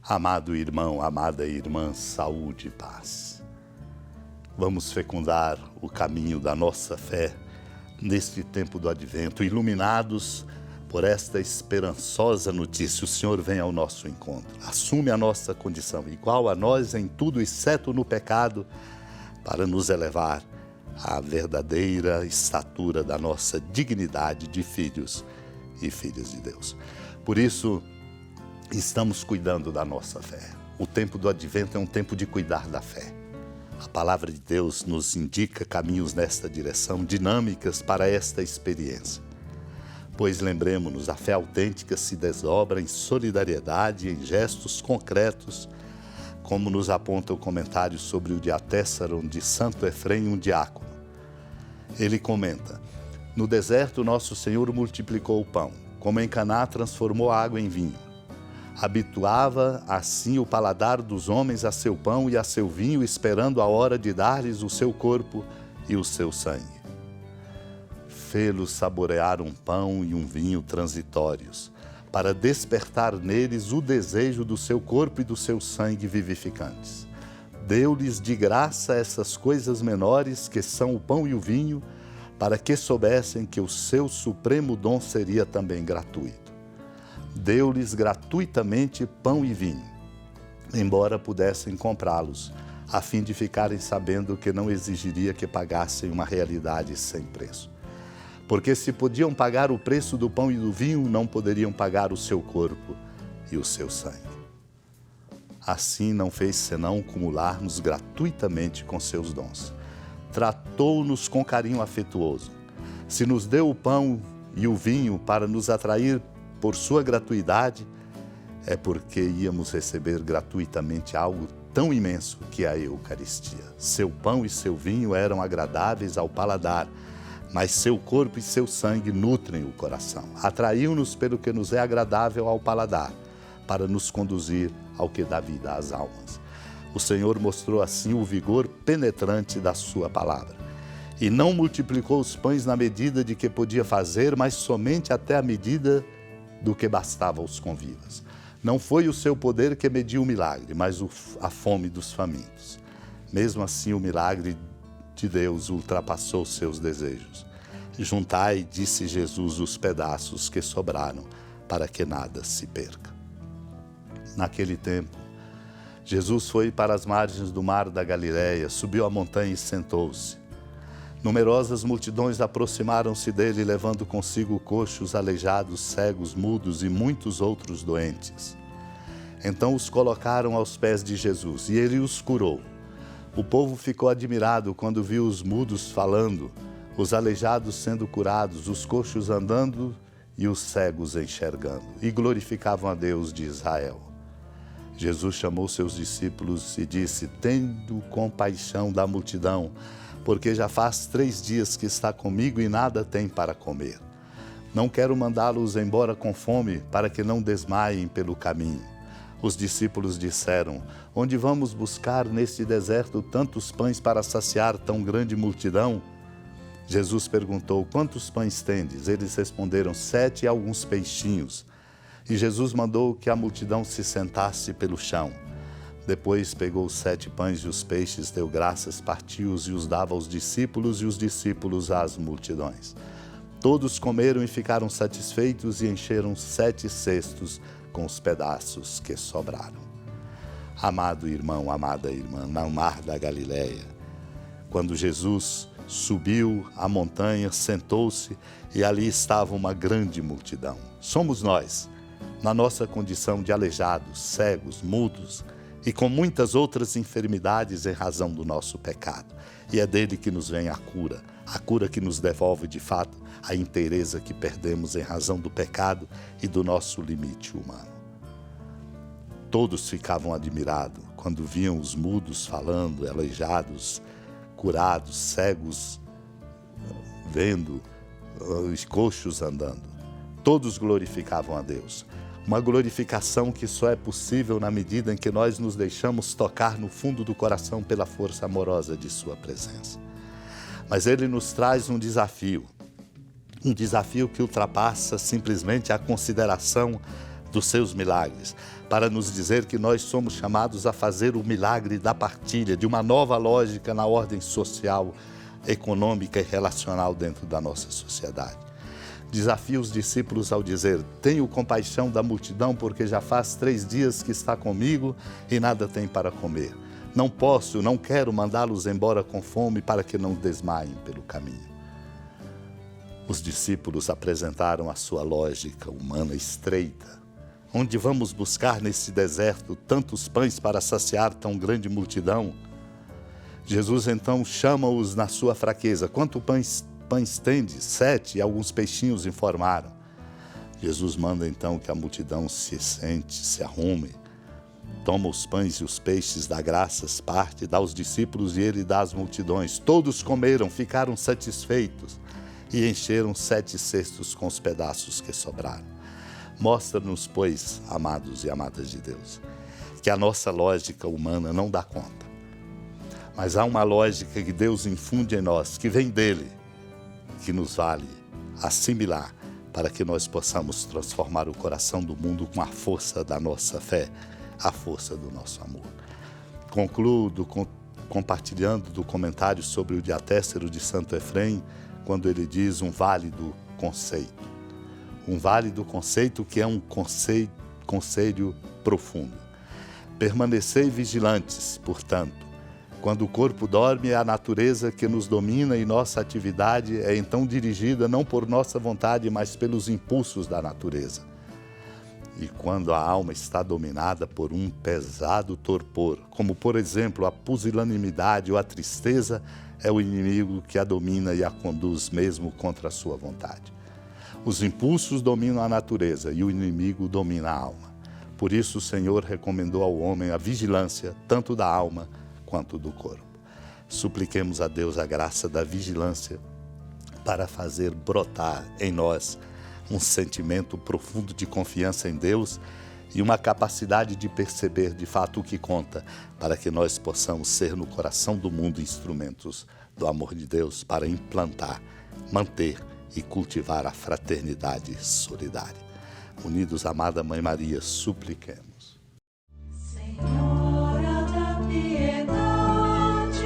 Amado irmão, amada irmã, saúde e paz. Vamos fecundar o caminho da nossa fé neste tempo do Advento, iluminados por esta esperançosa notícia. O Senhor vem ao nosso encontro, assume a nossa condição, igual a nós em tudo, exceto no pecado, para nos elevar à verdadeira estatura da nossa dignidade de filhos e filhas de Deus. Por isso, estamos cuidando da nossa fé. O tempo do Advento é um tempo de cuidar da fé. A palavra de Deus nos indica caminhos nesta direção, dinâmicas para esta experiência. Pois lembremos-nos, a fé autêntica se desdobra em solidariedade, em gestos concretos, como nos aponta o comentário sobre o Diatessaron de Santo Efrem, um diácono. Ele comenta: no deserto nosso Senhor multiplicou o pão, como em Caná transformou a água em vinho. Habituava assim o paladar dos homens a seu pão e a seu vinho, esperando a hora de dar-lhes o seu corpo e o seu sangue. Fê-los saborear um pão e um vinho transitórios, para despertar neles o desejo do seu corpo e do seu sangue vivificantes. Deu-lhes de graça essas coisas menores, que são o pão e o vinho, para que soubessem que o seu supremo dom seria também gratuito. Deu-lhes gratuitamente pão e vinho, embora pudessem comprá-los, a fim de ficarem sabendo que não exigiria que pagassem uma realidade sem preço. Porque se podiam pagar o preço do pão e do vinho, não poderiam pagar o seu corpo e o seu sangue. Assim não fez senão cumular-nos gratuitamente com seus dons. Tratou-nos com carinho afetuoso. Se nos deu o pão e o vinho para nos atrair por sua gratuidade, é porque íamos receber gratuitamente algo tão imenso que é a Eucaristia. Seu pão e seu vinho eram agradáveis ao paladar, mas seu corpo e seu sangue nutrem o coração. Atraiu-nos pelo que nos é agradável ao paladar, para nos conduzir ao que dá vida às almas. O Senhor mostrou assim o vigor penetrante da sua palavra. E não multiplicou os pães na medida de que podia fazer, mas somente até a medida do que bastava aos convivas. Não foi o seu poder que mediu o milagre, mas a fome dos famintos. Mesmo assim, o milagre de Deus ultrapassou seus desejos. Juntai, disse Jesus, os pedaços que sobraram, para que nada se perca. Naquele tempo, Jesus foi para as margens do mar da Galileia, subiu a montanha e sentou-se. Numerosas multidões aproximaram-se dele, levando consigo coxos, aleijados, cegos, mudos e muitos outros doentes. Então os colocaram aos pés de Jesus e ele os curou. O povo ficou admirado quando viu os mudos falando, os aleijados sendo curados, os coxos andando e os cegos enxergando, e glorificavam a Deus de Israel. Jesus chamou seus discípulos e disse: tendo compaixão da multidão, porque já faz 3 dias que está comigo e nada tem para comer. Não quero mandá-los embora com fome, para que não desmaiem pelo caminho. Os discípulos disseram: onde vamos buscar neste deserto tantos pães para saciar tão grande multidão? Jesus perguntou: quantos pães tendes? Eles responderam: 7 e alguns peixinhos. E Jesus mandou que a multidão se sentasse pelo chão. Depois pegou os 7 pães e os peixes, deu graças, partiu-os e os dava aos discípulos, e os discípulos às multidões. Todos comeram e ficaram satisfeitos e encheram 7 cestos com os pedaços que sobraram. Amado irmão, amada irmã, no mar da Galileia, quando Jesus subiu a montanha, sentou-se e ali estava uma grande multidão. Somos nós, na nossa condição de aleijados, cegos, mudos, e com muitas outras enfermidades em razão do nosso pecado. E é dele que nos vem a cura que nos devolve de fato a inteireza que perdemos em razão do pecado e do nosso limite humano. Todos ficavam admirados quando viam os mudos falando, aleijados, curados, cegos vendo, os coxos andando. Todos glorificavam a Deus. Uma glorificação que só é possível na medida em que nós nos deixamos tocar no fundo do coração pela força amorosa de sua presença. Mas ele nos traz um desafio que ultrapassa simplesmente a consideração dos seus milagres, para nos dizer que nós somos chamados a fazer o milagre da partilha, de uma nova lógica na ordem social, econômica e relacional dentro da nossa sociedade. Desafia os discípulos ao dizer: tenho compaixão da multidão, porque já faz 3 dias que está comigo e nada tem para comer. Não quero mandá-los embora com fome para que não desmaiem pelo caminho. Os discípulos apresentaram a sua lógica humana estreita. Onde vamos buscar nesse deserto tantos pães para saciar tão grande multidão? Jesus então chama-os na sua fraqueza. Quanto pães tendes? 7, e alguns peixinhos informaram. Jesus manda então que a multidão se sente, se arrume. Toma os pães e os peixes, dá graças, parte, dá aos discípulos e ele dá às multidões. Todos comeram, ficaram satisfeitos e encheram 7 cestos com os pedaços que sobraram. Mostra-nos, pois, amados e amadas de Deus, que a nossa lógica humana não dá conta. Mas há uma lógica que Deus infunde em nós, que vem dele, que nos vale assimilar para que nós possamos transformar o coração do mundo com a força da nossa fé, a força do nosso amor. Concluo compartilhando do comentário sobre o Diatécero de Santo Efrém, quando ele diz um válido conceito. Um válido conceito que é um conselho profundo. Permanecei vigilantes, portanto. Quando o corpo dorme, é a natureza que nos domina e nossa atividade é então dirigida não por nossa vontade, mas pelos impulsos da natureza. E quando a alma está dominada por um pesado torpor, como por exemplo a pusilanimidade ou a tristeza, é o inimigo que a domina e a conduz mesmo contra a sua vontade. Os impulsos dominam a natureza e o inimigo domina a alma. Por isso o Senhor recomendou ao homem a vigilância, tanto da alma quanto do corpo. Supliquemos a Deus a graça da vigilância para fazer brotar em nós um sentimento profundo de confiança em Deus e uma capacidade de perceber de fato o que conta, para que nós possamos ser no coração do mundo instrumentos do amor de Deus para implantar, manter e cultivar a fraternidade solidária. Unidos, amada Mãe Maria, supliquemos. Senhora da piedade,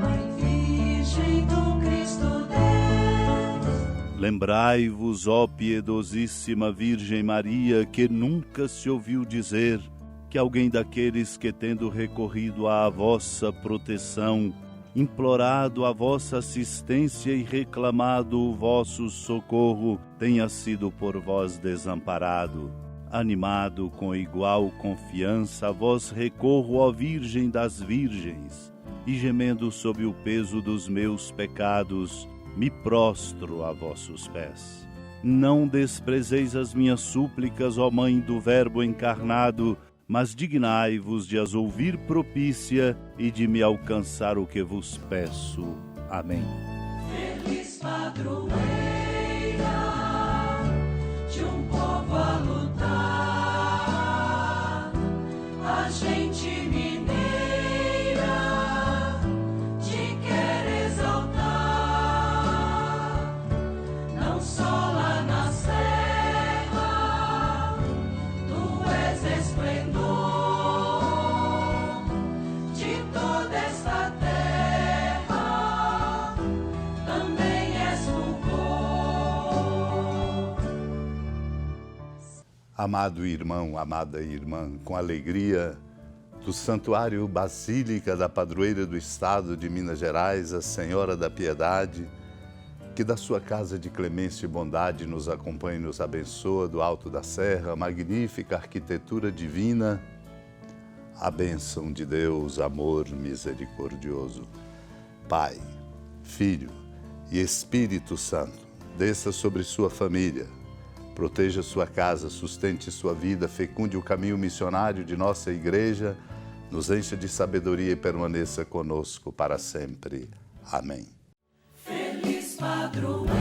Mãe Virgem do Cristo Deus. Lembrai-vos, ó piedosíssima Virgem Maria, que nunca se ouviu dizer que alguém daqueles que, tendo recorrido à vossa proteção, implorado a vossa assistência e reclamado o vosso socorro, tenha sido por vós desamparado. Animado com igual confiança, a vós recorro, ó Virgem das Virgens, e gemendo sob o peso dos meus pecados, me prostro a vossos pés. Não desprezeis as minhas súplicas, ó Mãe do Verbo encarnado, mas dignai-vos de as ouvir propícia e de me alcançar o que vos peço. Amém. Feliz padroeira de um povo a lutar, a gente mineira te quer exaltar, não só lá na serra, tu és esplendor de toda esta terra, também és fulgor. Amado irmão, amada irmã, com alegria do Santuário Basílica da Padroeira do Estado de Minas Gerais, a Senhora da Piedade, que da sua casa de clemência e bondade nos acompanhe e nos abençoa do alto da serra, magnífica arquitetura divina, a bênção de Deus, amor misericordioso. Pai, Filho e Espírito Santo, desça sobre sua família, proteja sua casa, sustente sua vida, fecunde o caminho missionário de nossa igreja, nos encha de sabedoria e permaneça conosco para sempre. Amém. Feliz padroeira